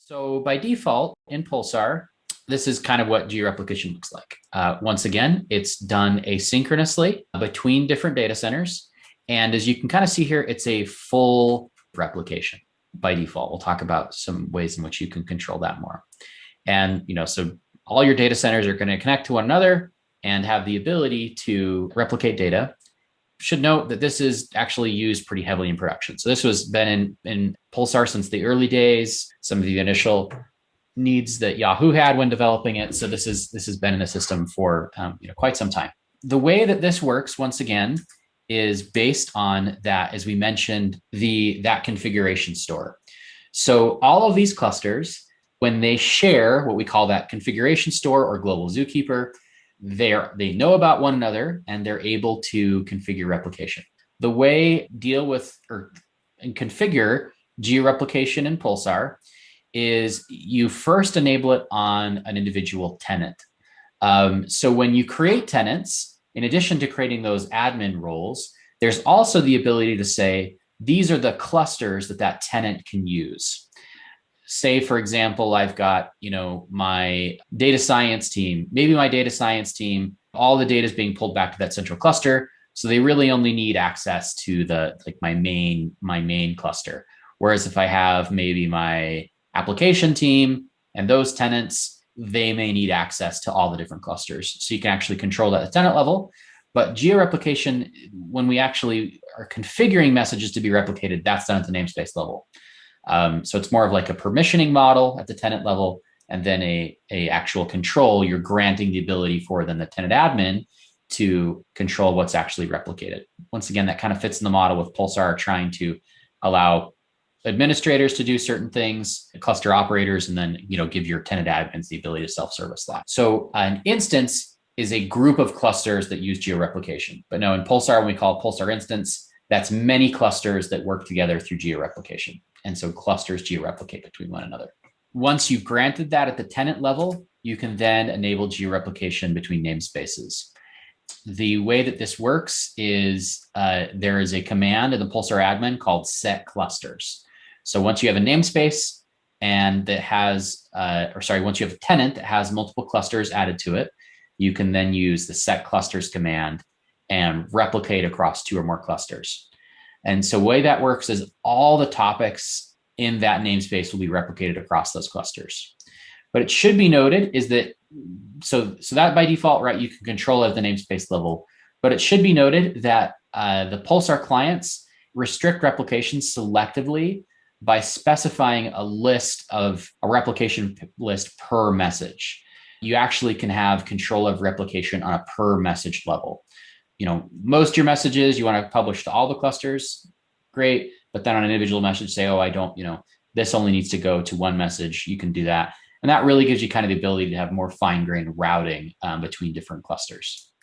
So by default in Pulsar, this is kind of what geo-replication looks like. Once again, it's done asynchronously between different data centers. And as you can kind of see here, it's a full replication by default. We'll talk about some ways in which you can control that more. And, so all your data centers are going to connect to one another and have the ability to replicate data. Should note that this is actually used pretty heavily in production. So this was been in Pulsar since the early days, some of the initial needs that Yahoo had when developing it. So this has been in the system for quite some time. The way that this works, once again, is based on that, as we mentioned, that configuration store. So all of these clusters, when they share what we call that configuration store or global zookeeper, they know about one another and they're able to configure replication. The way deal with and configure geo-replication in Pulsar is you first enable it on an individual tenant. So when you create tenants, in addition to creating those admin roles, there's also the ability to say, these are the clusters that tenant can use. Say, for example, I've got, my data science team, maybe my data science team, all the data is being pulled back to that central cluster. So they really only need access to my main cluster. Whereas if I have maybe my application team and those tenants, they may need access to all the different clusters. So you can actually control that at the tenant level. But geo-replication, when we actually are configuring messages to be replicated, that's done at the namespace level. So it's more of like a permissioning model at the tenant level, and then a actual control. You're granting the ability for then the tenant admin to control what's actually replicated. Once again, that kind of fits in the model with Pulsar trying to allow administrators to do certain things, cluster operators, and then give your tenant admins the ability to self-service that. So an instance is a group of clusters that use geo-replication. But no, in Pulsar, when we call Pulsar instance, that's many clusters that work together through geo-replication. And so clusters geo-replicate between one another. Once you've granted that at the tenant level, you can then enable geo-replication between namespaces. The way that this works is there is a command in the Pulsar admin called set clusters. So once you have a namespace and that has, once you have a tenant that has multiple clusters added to it, you can then use the set clusters command and replicate across two or more clusters. And so the way that works is all the topics in that namespace will be replicated across those clusters. But it should be noted is that, so that by default, right, you can control it at the namespace level, but it should be noted that the Pulsar clients restrict replication selectively by specifying a replication list per message. You actually can have control of replication on a per message level. Most of your messages you want to publish to all the clusters, great. But then on an individual message, say, oh, I don't, this only needs to go to one message. You can do that. And that really gives you kind of the ability to have more fine-grained routing between different clusters.